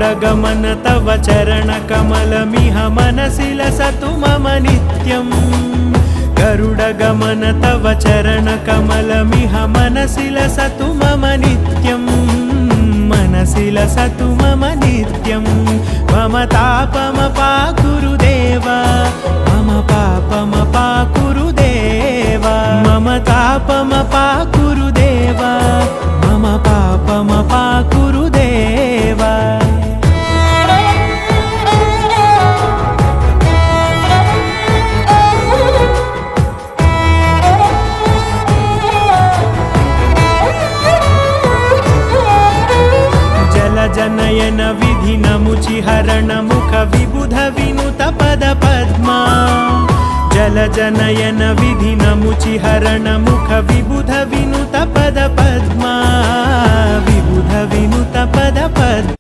गरुडगमन तव चरणकमलमिह मनसि लसतु मम नित्यम् गरुडगमन तव चरणकमलमिह मनसि लसतु मम नित्यम् मनसि लसतु मम नित्यम् मम तापमपाकुरुदेव मम पापमपाकुरुदेव मम तापमपाकुरुदेव मम पापमपाकुरुदेव जनयन विधिनमुचिहरण मुख विबुध विनुत पद पद्मा जलजनयन विधिनमुचिहरण मुख विबुध विनुत पद पद्मा विबुध विनुत पद पद्मा